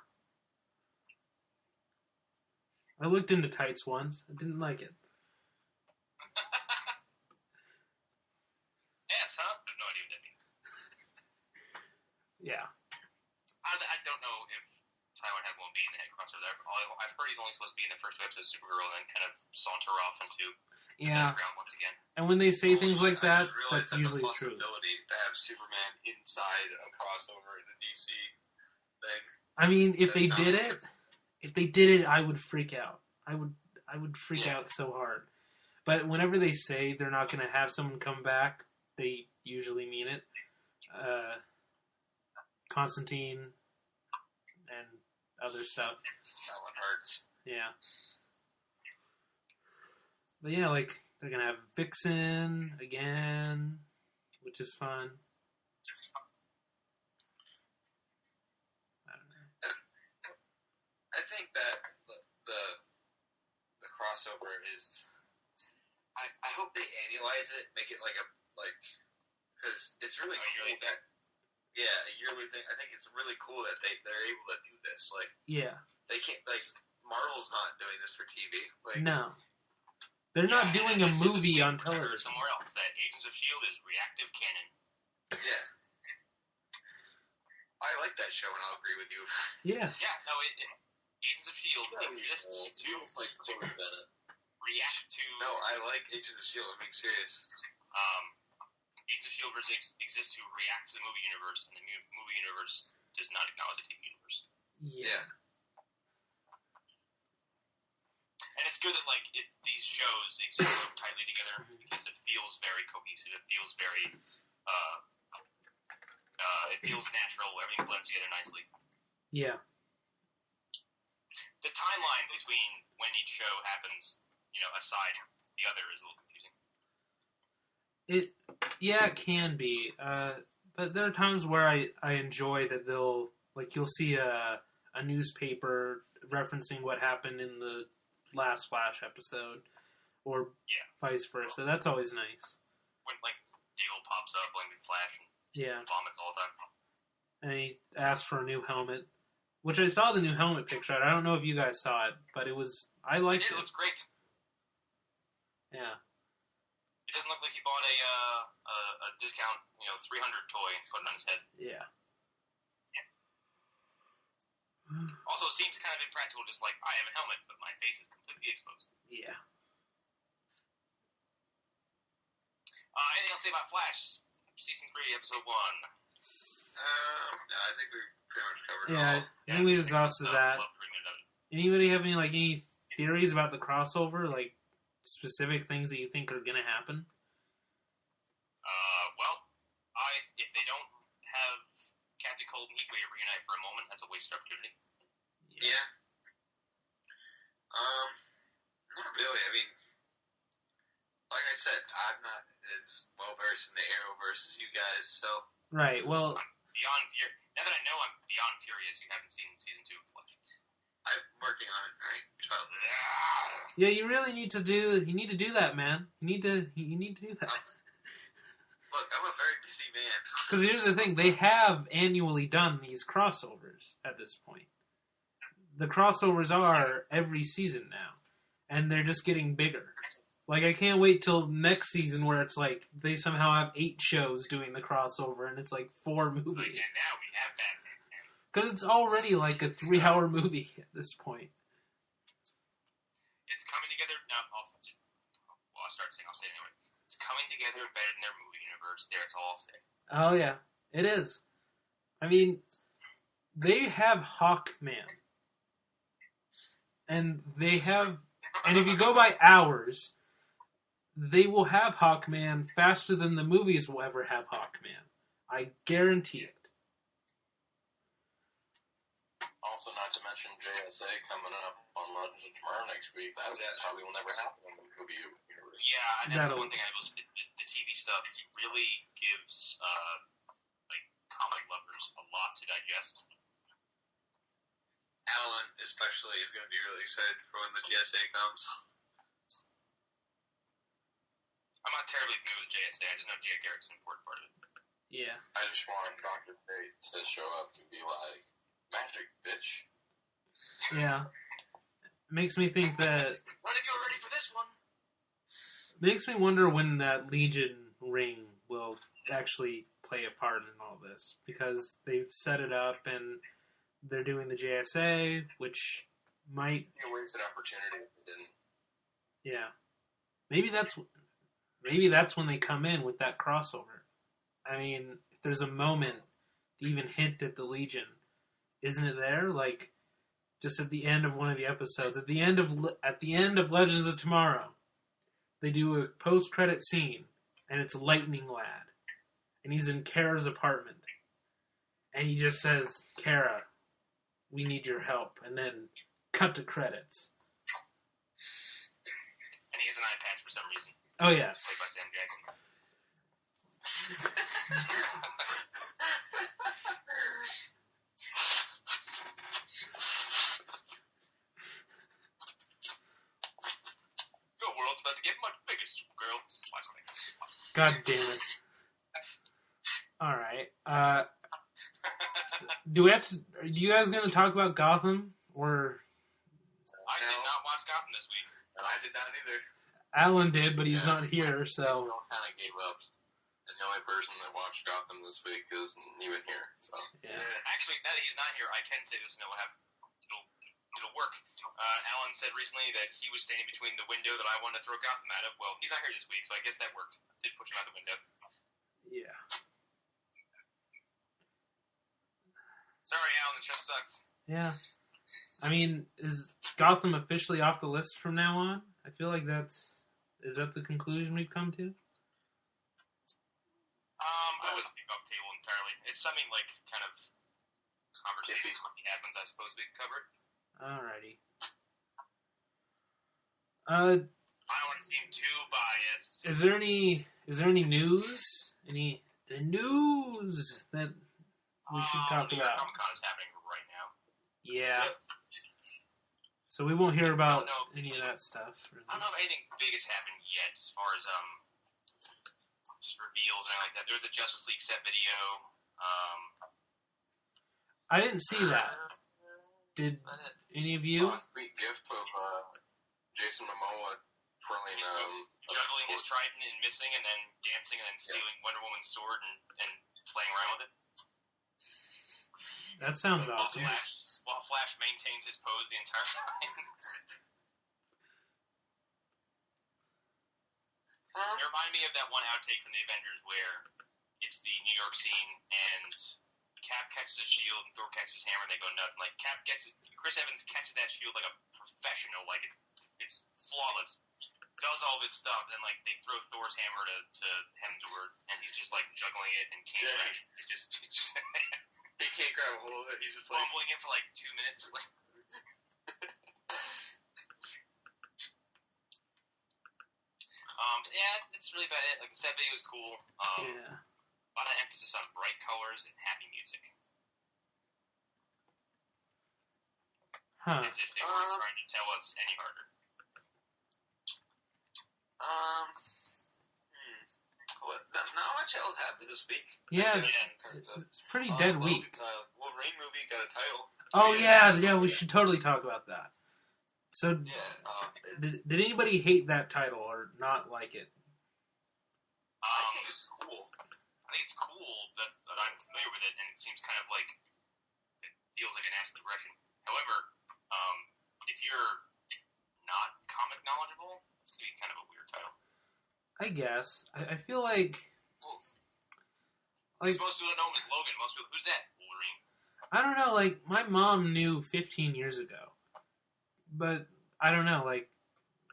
I looked into tights once. I didn't like it. Yes, huh? I have no idea what that means. Yeah. I don't know if Tyler Hoechlin will be in the head crossover there. I've heard he's only supposed to be in the first episode of Supergirl and then kind of saunter off into the background once again. And when they say things like that, that's that's usually a true. possibility to have Superman inside a crossover in the DC thing. I mean, if they did it, I would freak out. I would freak out so hard. But whenever they say they're not going to have someone come back, they usually mean it. Constantine and other stuff. That one hurts. Yeah. But yeah, like, they're going to have Vixen again, which is fun. I don't know. I think that the crossover is... I hope they annualize it, make it because it's really cool that... Yeah, a yearly thing. I think it's really cool that they're able to do this. Like, Yeah. they can't, Marvel's not doing this for TV. No. They're not doing a movie on television. television. Somewhere else, that Agents of S.H.I.E.L.D. is reactive canon. Yeah. I like that show, and I'll agree with you. Yeah. Yeah, no, Agents of S.H.I.E.L.D. exists to react to... No, I like Agents of S.H.I.E.L.D. I'm being serious. Agents of S.H.I.E.L.D. exists to react to the movie universe, and the movie universe does not acknowledge the TV universe. Yeah. And it's good that these shows exist so tightly together because it feels very cohesive. It feels very, it feels natural. Everything blends together nicely. Yeah. The timeline between when each show happens, aside the other, is a little confusing. It can be. But there are times where I enjoy that you'll see a newspaper referencing what happened in the last Flash episode, or vice versa. That's always nice. When Dale pops up like Flash and vomits all the time. And he asked for a new helmet, which I saw the new helmet picture. I don't know if you guys saw it, but I liked it. It looks great. Yeah. It doesn't look like he bought a discount, 300 toy and put it on his head. Yeah. Also, it seems kind of impractical, just like, I have a helmet, but my face is completely exposed. Yeah. Anything else to say about Flash? Season 3, Episode 1. No, I think we pretty much covered it all. Yeah, I think we exhausted that. Anybody have any theories about the crossover? Specific things that you think are going to happen? Well, if they don't have Captain Cold and Heatwave reunite for a moment, that's a wasted opportunity. Yeah. Not really. I mean, like I said, I'm not as well versed in the Arrowverse as you guys, so... Right, well... Now that I know I'm beyond furious you haven't seen Season 2 of Flash. I'm working on it, alright? Yeah, you really need to do that, man. You need to do that. Look, I'm a very busy man. Because here's the thing, they have annually done these crossovers at this point. The crossovers are every season now, and they're just getting bigger. I can't wait till next season where it's they somehow have 8 shows doing the crossover, and it's 4 movies. Now we have Batman. Because it's already a 3-hour movie at this point. It's coming together. No, I'll start saying. I'll say it anyway. It's coming together better than their movie universe. That's all I'll say. Oh yeah, it is. I mean, they have Hawkman, and if you go by hours, they will have Hawkman faster than the movies will ever have Hawkman. I guarantee it. Also, not to mention JSA coming up on Legends of Tomorrow next week. That probably will never happen in the Kobe universe. Yeah, and that's the one thing I will say. The TV stuff really gives like comic lovers a lot to digest. Alan, especially, is going to be really excited for when the JSA comes. I'm not terribly familiar with JSA. I just know Jay Garrick's an important part of it. Yeah. I just want Dr. Fate to show up and be like, magic, bitch. Yeah. Makes me think that... What if you're ready for this one? Makes me wonder when that Legion ring will actually play a part in all this. Because they've set it up and they're doing the JSA, which might... Be a wasted opportunity if it didn't. Yeah. Maybe that's when they come in with that crossover. I mean, if there's a moment to even hint at the Legion, isn't it there? Like, just at the end of one of the episodes, at the end of Legends of Tomorrow, they do a post-credit scene, and it's Lightning Lad, and he's in Kara's apartment, and he just says, "Kara, we need your help," and then cut to credits. And he has an eye patch for some reason. Oh yes. Played by Sam Jackson. Your world's about to get much bigger, Supergirl. Watch me. God damn it. Alright. Are you guys going to talk about Gotham? Or... I did not watch Gotham this week. And I did not either. Alan did, but he's not here, so... We all kind of gave up. And the only person that watched Gotham this week isn't even here. So. Yeah. Actually, now that he's not here, I can say this and it'll work. Alan said recently that he was standing between the window that I wanted to throw Gotham out of. Well, he's not here this week, so I guess that worked. Did push him out the window. Yeah. Sorry, Alan, the show sucks. Yeah. I mean, is Gotham officially off the list from now on? I feel like is that the conclusion we've come to? I wouldn't think off the table entirely. It's something like kind of conversation with the admins I suppose we covered. Alrighty. I don't want to seem too biased. Is there any news? Any news that we should talk New York about? Comic Con is happening right now. Yeah. So we won't hear about any of that stuff. Really. I don't know if anything big has happened yet as far as just reveals and like that. There's a Justice League set video. I didn't see that. Did any of you? Sweet gift of Jason Momoa twirling juggling his trident and missing, and then dancing, and then stealing Wonder Woman's sword and playing around with it. That sounds awesome. While Flash maintains his pose the entire time. It reminded me of that one outtake from the Avengers where it's the New York scene and Cap catches a shield and Thor catches his hammer and they go nuts. Like Chris Evans catches that shield like a professional, like it's flawless. Does all this stuff, and like they throw Thor's hammer to Hemsworth, and he's just like juggling it and can't. It's just he can't grab a hold of it. He's just like fumbling it for like 2 minutes. Like. Yeah, that's really about it. Like the set video was cool. Yeah. A lot of emphasis on bright colors and happy music. Huh. As if they weren't trying to tell us any harder. Not much else happened this week. Yeah, it's a pretty dead week. Wolverine movie got a title. Oh yeah, we should totally talk about that. So, did anybody hate that title or not like it? I think it's cool. I think it's cool that I'm familiar with it, and it seems kind of like it feels like a natural progression. However, if you're not comic knowledgeable, it's gonna be kind of a weird title. I guess. I feel like most people know him as Logan. Most people, who's that? Wolverine. I don't know. Like my mom knew 15 years ago, but I don't know. Like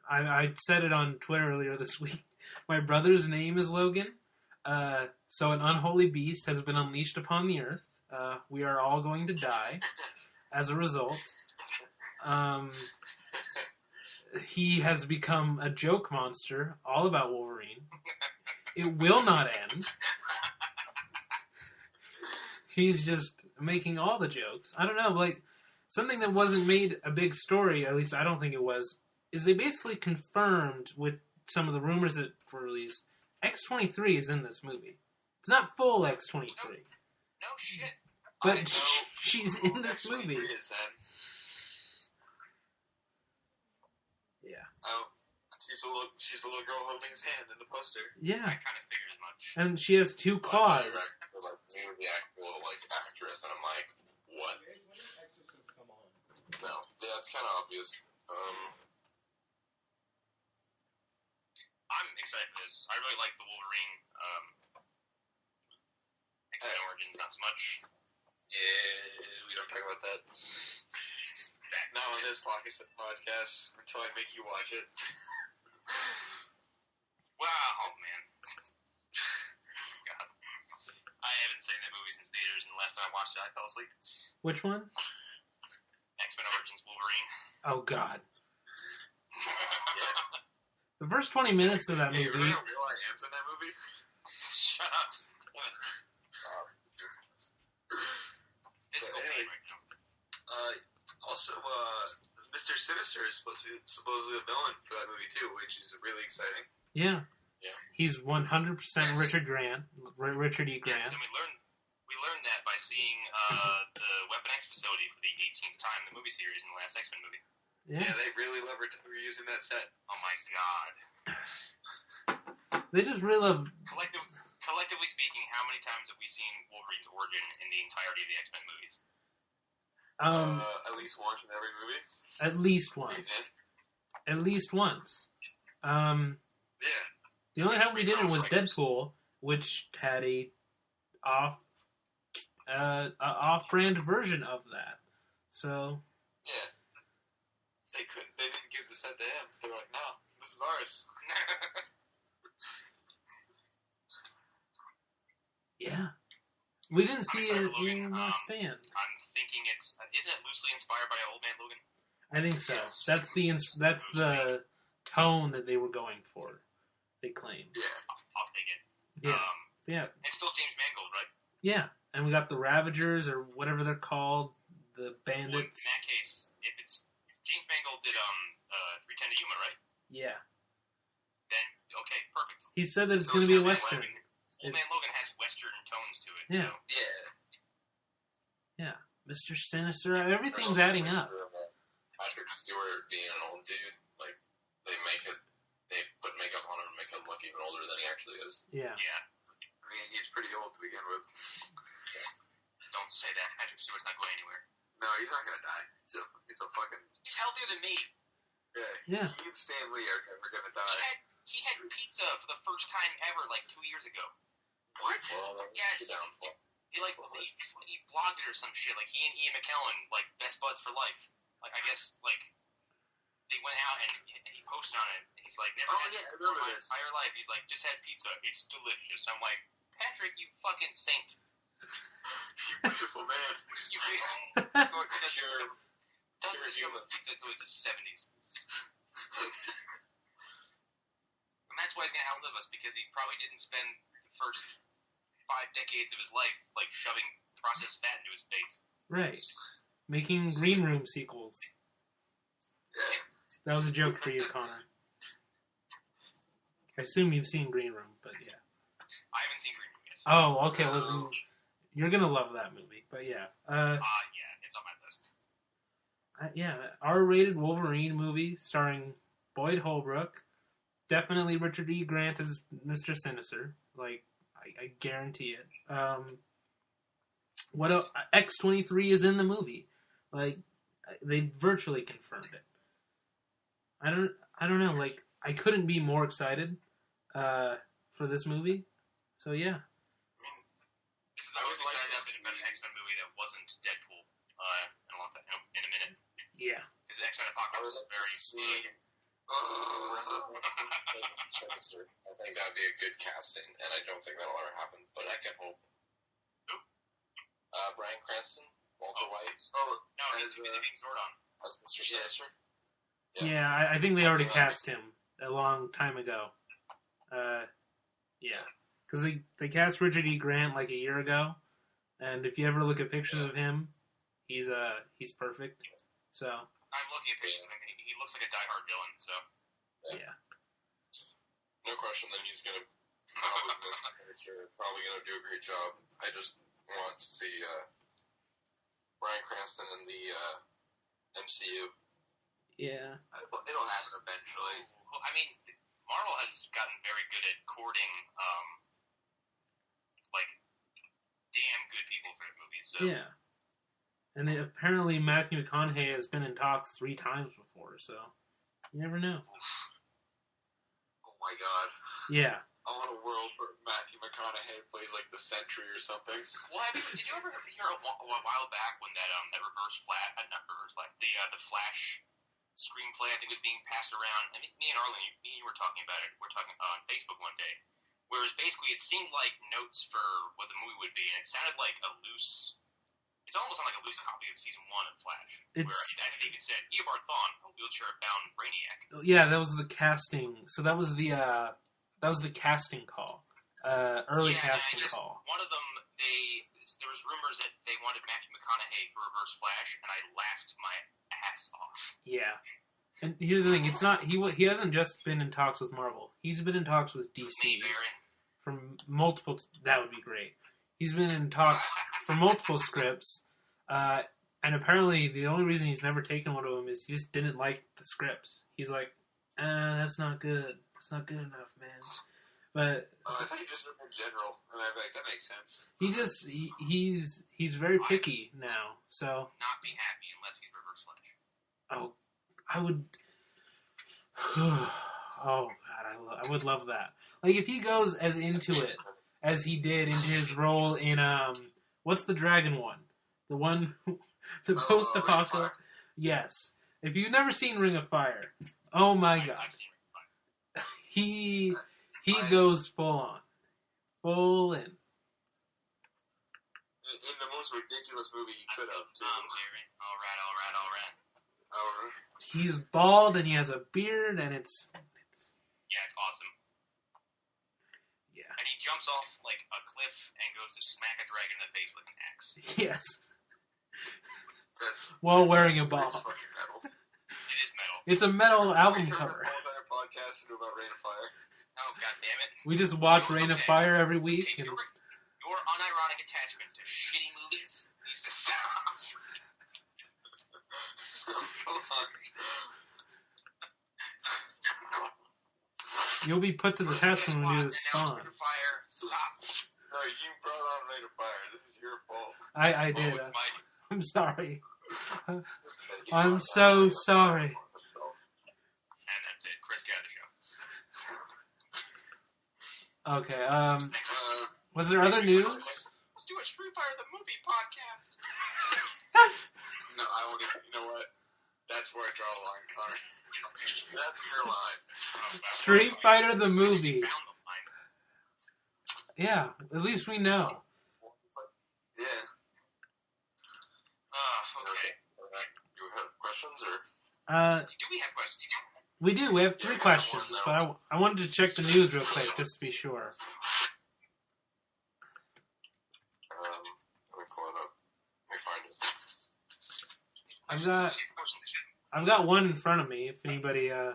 I said it on Twitter earlier this week. My brother's name is Logan. So an unholy beast has been unleashed upon the earth. We are all going to die. as a result. He has become a joke monster, all about Wolverine. It will not end. He's just making all the jokes. I don't know, like, something that wasn't made a big story, at least I don't think it was, is they basically confirmed with some of the rumors that were released, X-23 is in this movie. It's not full X-23. No shit. But she's in this movie. Is that? Yeah. Oh, she's a little girl holding his hand in the poster. Yeah. I kind of figured as much. And she has 2 claws. Knew the actual actress, and I'm like, what? No, yeah, it's kind of obvious. I'm excited for this. I really like the Wolverine. X-Men Origins, not so much. Yeah, we don't talk about that. Not on this podcast until I make you watch it. Wow, man. God. I haven't seen that movie since theaters, and the last time I watched it, I fell asleep. Which one? X-Men Origins Wolverine. Oh, God. The first 20 minutes of that Hey, you movie... remember how real I am's in that movie? Shut up. Physical pain anyway, right now. Also, Mr. Sinister is supposedly a villain for that movie too, which is really exciting. Yeah. Yeah. He's 100% Richard E. Grant. Yes, and we learned that by seeing the Weapon X facility for the 18th time in the movie series in the last X-Men movie. Yeah. Yeah, they really love reusing that set. Oh my god. They just really love... Collectively speaking, how many times have we seen Wolverine's origin in the entirety of the X-Men movies? At least once in every movie. At least once. At least once. Yeah. The only time we did it was Deadpool, which had a off-brand version of that. So... Yeah. They didn't give the set to him. They were like, no, this is ours. Yeah. We didn't see it Logan, in the stand. I'm thinking isn't it loosely inspired by Old Man Logan? I think so. Yes. That's the tone that they were going for. They claimed. Yeah. I'll take it. Yeah. Yeah. It's still James Mangold, right? Yeah. And we got the Ravagers, or whatever they're called, the Well, Bandits. in that case, if it's James Mangold did 310 to Yuma, right? Yeah. Then okay, perfect. He said that it's So going to be a Old Man Western. Old Man Logan has Western tones to it. Yeah. So. Yeah. Yeah. Mr. Sinister, everything's adding up. Patrick Stewart being an old dude, like, they put makeup on him and make him look even older than he actually is. Yeah. Yeah. I mean, he's pretty old to begin with. Don't say that. Patrick Stewart's not going anywhere. No, he's not gonna die. He's a fucking... He's healthier than me. Yeah. He and Stan Lee are never gonna die. He had pizza for the first time ever, like 2 years ago. What? Well, Yes. you're downfall. He blogged it or some shit. Like he and Ian McKellen, like best buds for life. Like I guess like they went out and he posted on it. He's like, never had yeah, I pizza in remember my this. entire life. He's like, just had pizza. It's delicious. I'm like, Patrick, you fucking saint. You beautiful man. You doesn't discover pizza until his 70s. And that's why he's gonna outlive us, because he probably didn't spend the first 5 decades of his life like shoving processed fat into his face. Right. Making Green Room sequels. Yeah. That was a joke for you, Connor. I assume you've seen Green Room, but yeah. I haven't seen Green Room yet. Oh, okay. Well, then you're gonna love that movie. But yeah. Yeah, it's on my list. Yeah, R-rated Wolverine movie starring Boyd Holbrook. Definitely Richard E. Grant as Mr. Sinister. Like, I guarantee it. What else? X-23 is in the movie. Like, they virtually confirmed it. I don't know. Like, I couldn't be more excited for this movie. So yeah. This is the most excited I've been about an X-Men movie that wasn't Deadpool in a long time. In a minute. Yeah. Because X-Men Apocalypse is very good. Sinister. I think that'd be a good casting, and I don't think that'll ever happen, but I can hope. Who? Bryan Cranston. Walter White. Oh, No, he's being Zordon. As Mr. Sinister. Yeah, I think they already cast him a long time ago. Yeah. Because they cast Richard E. Grant like a year ago, and if you ever look at pictures of him, he's perfect. So I'm looking at pictures of him. He looks like a diehard villain. So yeah. No question that he's gonna probably gonna do a great job. I just want to see Bryan Cranston in the MCU. Yeah. It'll happen eventually. I mean, Marvel has gotten very good at courting, like, damn good people for their movies. So. Yeah. And apparently Matthew McConaughey has been in talks 3 times before, so you never know. Oh my god. Yeah. I want a world where Matthew McConaughey plays like the Sentry or something. Well, I mean, did you ever hear a while back when that the Flash screenplay I think was being passed around? I think me and you were talking about it. We're talking on Facebook one day. Whereas basically it seemed like notes for what the movie would be, and it sounded like it's almost like a loose copy of season 1 of Flash. Where I think they even said Eobard Thawne, a wheelchair-bound Brainiac. Yeah, that was the casting. So that was the casting call. Early casting call. One of them, there was rumors that they wanted Matthew McConaughey for Reverse Flash, and I laughed my ass off. Yeah. And here's the thing, it's not he hasn't just been in talks with Marvel. He's been in talks with DC. From multiple that would be great. He's been in talks for multiple scripts. And apparently the only reason he's never taken one of them is he just didn't like the scripts. He's like, that's not good. It's not good enough, man. But I thought he just went in general, and I think that makes sense. He's very picky now. So not be happy unless he's Reverse Flash. Oh, I would. Oh God, I would love that. Like if he goes as into it as he did into his role in what's the dragon one? The one, the post-apocalypse. Yes. If you've never seen Ring of Fire, oh my God, I've seen Ring of Fire. he goes full in. In the most ridiculous movie he could have, too. All right. He's bald and he has a beard and it's awesome. Yeah. And he jumps off like a cliff and goes to smack a dragon in the face with an axe. Yes. That's wearing a bomb. It's fucking metal. It is metal. It's a metal album Can we turn cover. this entire podcast into about Rain of Fire? Oh god damn it! We just watch Rain of Fire every week. Okay, And your unironic attachment to shitty movies needs to stop. Come on. you'll be put to the test when we do the Spawn. Rain of Fire, stop. No, you brought on Rain of Fire. This is your fault. I did. It's my I'm sorry. I'm so sorry. And that's it. Chris, get out of the show. Okay, was there other news? Let's do a Street Fighter the Movie podcast. No, I won't even. You know what? That's where I draw the line, Connor. That's your line. Street Fighter the movie. Found the line. Yeah, at least we know. Yeah. Okay. Do we have questions or? Do we have questions? We do. We have 3 questions, but I wanted to check the news real quick just to be sure. Let me pull it up. Let me find it. I've got one in front of me. If anybody, Okay, I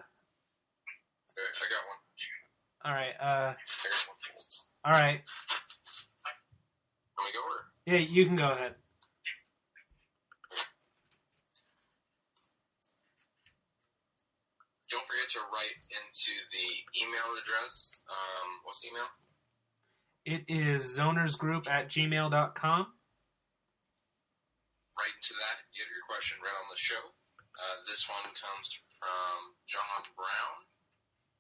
got one. all right, I got one. all right. Can we go or? Yeah, you can go ahead. Don't forget to write into the email address. What's the email? It is zonersgroup@gmail.com. Write into that. Get your question read on the show. This one comes from John Brown.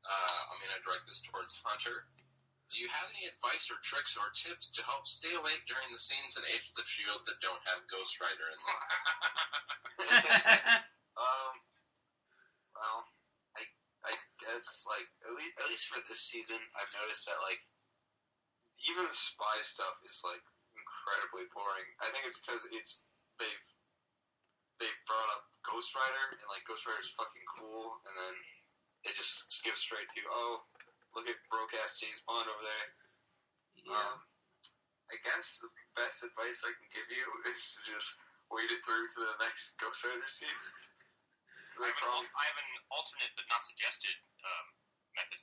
I'm going to direct this towards Hunter. Do you have any advice or tricks or tips to help stay awake during the scenes in Agents of S.H.I.E.L.D. that don't have Ghost Rider in them? Well, I guess, like, at least for this season, I've noticed that, like, even the spy stuff is, like, incredibly boring. I think it's because it's they brought up Ghost Rider, and like Ghost Rider's fucking cool, and then they just skip straight to, oh, look at broke-ass James Bond over there. Yeah. I guess the best advice I can give you is to just wait it through to the next Ghost Rider scene. I have an alternate but not suggested method.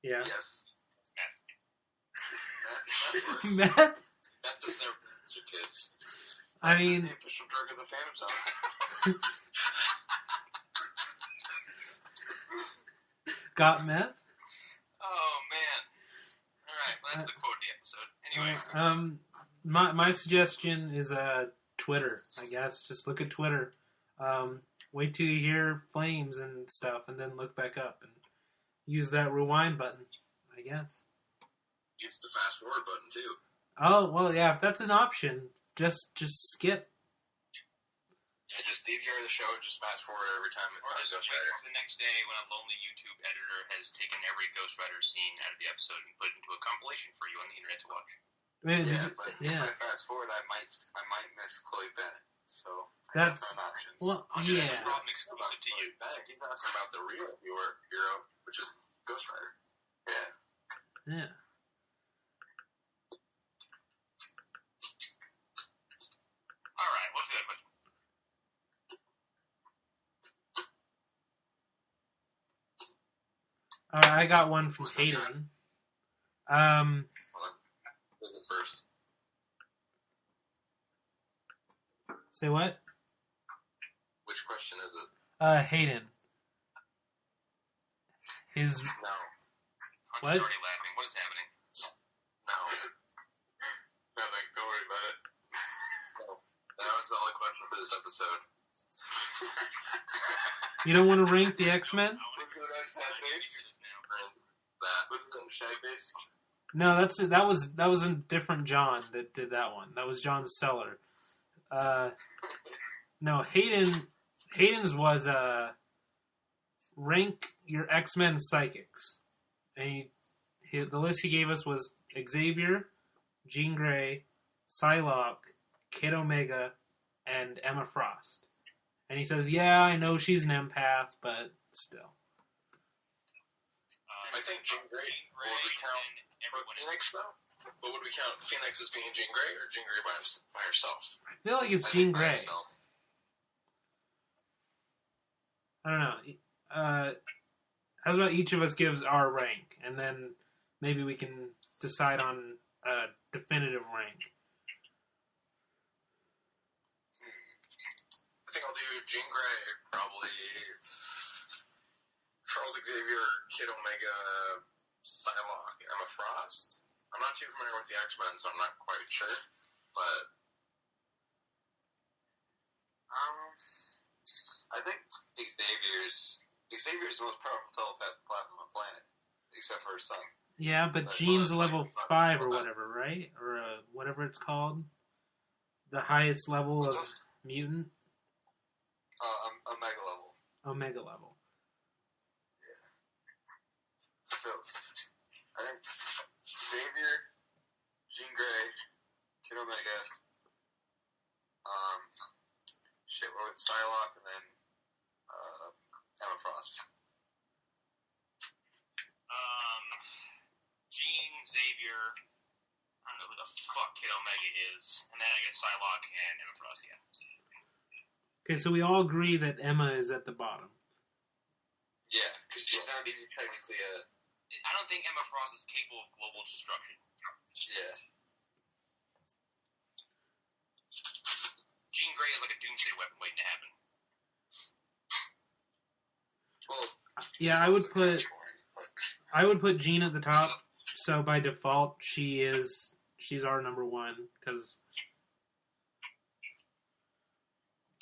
Yeah. Yes. Meth? Meth is never answer, kids. I mean, the official drug of the Phantom Zone. got meth? Oh man! All right, well, that's the quote of the episode. Anyway, My suggestion is Twitter, I guess. Just look at Twitter. Wait till you hear flames and stuff, and then look back up and use that rewind button, I guess. Use the fast forward button too. Oh, well, yeah, if that's an option, just skip. Yeah, just DVR the show and just fast forward every time it's or on just Ghost wait Rider. for the next day when a lonely YouTube editor has taken every Ghost Rider scene out of the episode and put it into a compilation for you on the internet to watch. I mean, But if I fast forward, I might miss Chloe Bennett. So That's an option. well, Yeah. yeah. Rob exclusive to you. He's asking about the real hero, which is Ghost Rider. Yeah. Yeah. All right, what's the other question? All right, I got one from Hayden. Who's it first? Say what? Which question is it? Hayden. His No. What? Hunter's already laughing. What is happening? No. Nothing. Don't worry about it. No. That was the only question for this episode. you don't want to rank the X-Men? Was it our sad face? That. Was it our shag face? No, that was a different John that did that one. That was John Seller. No, Hayden's was rank your X-Men psychics. And the list he gave us was Xavier, Jean Grey, Psylocke, Kid Omega, and Emma Frost. And he says, yeah, I know she's an empath, but still. I think Jean Grey Grey would we count and everyone Phoenix though? But would we count Phoenix as being Jean Grey or Jean Grey by herself? I feel like it's I Jean think by Grey. herself. I don't know. How about each of us gives our rank, and then maybe we can decide on a definitive rank. I think I'll do Jean Grey, probably Charles Xavier, Kid Omega, Psylocke, Emma Frost. I'm not too familiar with the X-Men, so I'm not quite sure. But I think Xavier's the most powerful telepath on the planet, except for her son. Yeah, but Jean's a level 5 or whatever, right? Or whatever it's called. The highest level of mutant. Omega level. Omega level. So, I think Xavier, Jean Grey, Kid Omega, Psylocke, and then Emma Frost. Jean, Xavier, I don't know who the fuck Kid Omega is, and then I guess Psylocke and Emma Frost, yeah. Okay, so we all agree that Emma is at the bottom. Yeah, because she's not even technically a... I don't think Emma Frost is capable of global destruction. Yeah. Jean Grey is like a doomsday weapon waiting to happen. Well, Yeah, I would put Jean at the top. So by default, she's our number one because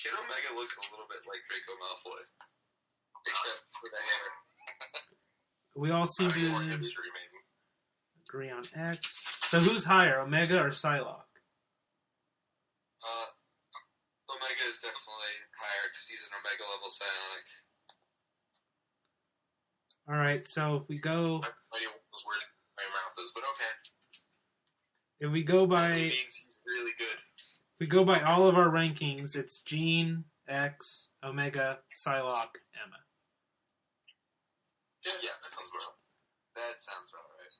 Kid Omega looks a little bit like Draco Malfoy, except for the hair. we all seem more to hipstery, maybe. agree on X. So who's higher, Omega or Psylocke? Omega is definitely higher because he's an Omega level psionic. All right, so if we go, I have no idea what those words in my mouth is, but okay. if we go It by means he's really good. If we go by all of our rankings, it's Jean, X, Omega, Psylocke, Emma. Yeah, that sounds about right. That sounds about right.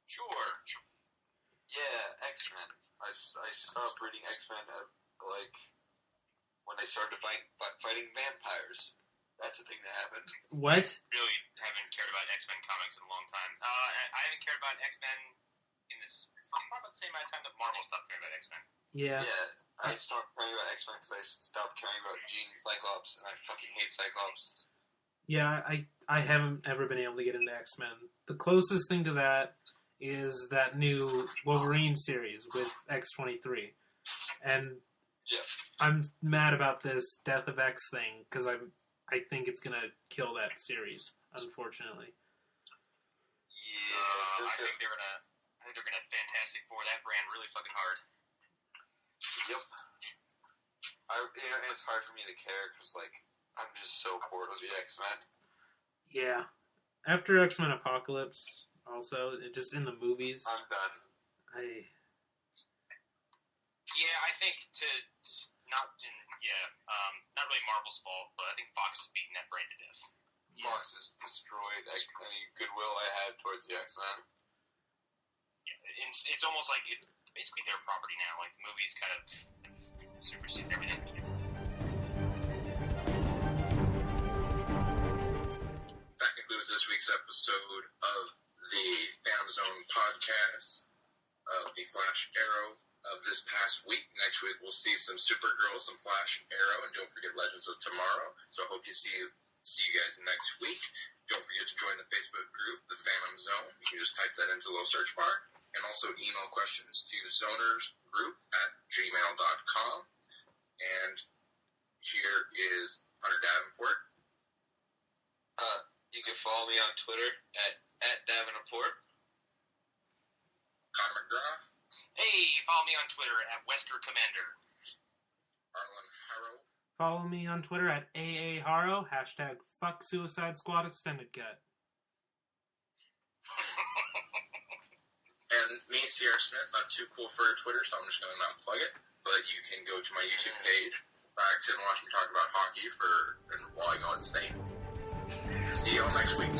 Sure. Yeah, X-Men. I stopped reading X-Men when they started fighting vampires. That's a thing that happened. What? Really haven't cared about X-Men comics in a long time. I haven't cared about X-Men in this for probably the same amount of time that Marvel stopped caring about X-Men. Yeah. Yeah, I stopped caring about X-Men because I stopped caring about Jean and Cyclops, and I fucking hate Cyclops. Yeah, I haven't ever been able to get into X-Men. The closest thing to that is that new Wolverine series with X-23. And Yeah. I'm mad about this Death of X thing because I think it's gonna kill that series, unfortunately. Yeah, I think they're gonna Fantastic Four that brand really fucking hard. Yep. It's hard for me to care because I'm just so bored of the X-Men. Yeah. After X-Men Apocalypse, also, just in the movies, I'm done. Yeah, I think not really Marvel's fault, but I think Fox has beaten that brand to death. Fox has destroyed any goodwill I had towards the X-Men. Yeah, it's almost like it's basically their property now. Like the movies kind of supersede everything. That concludes this week's episode of the Phantom Zone podcast of the Flash Arrow of this past week. Next week we'll see some Supergirl, some Flash Arrow, and don't forget Legends of Tomorrow. So I hope to see you guys next week. Don't forget to join the Facebook group, the Phantom Zone. You can just type that into the little search bar. And also email questions to zonersgroup@gmail.com. And here is Hunter Davenport. You can follow me on Twitter at Davenport. Connor McGraw. Hey, follow me on Twitter at Wesker Commander. Arlen Harrow. follow me on Twitter at AAHaro, hashtag Fuck Suicide Squad Extended Cut. And me, Sierra Smith, not too cool for Twitter, so I'm just going to not plug it. But you can go to my YouTube page, and watch me talk about hockey while I go insane. See y'all next week.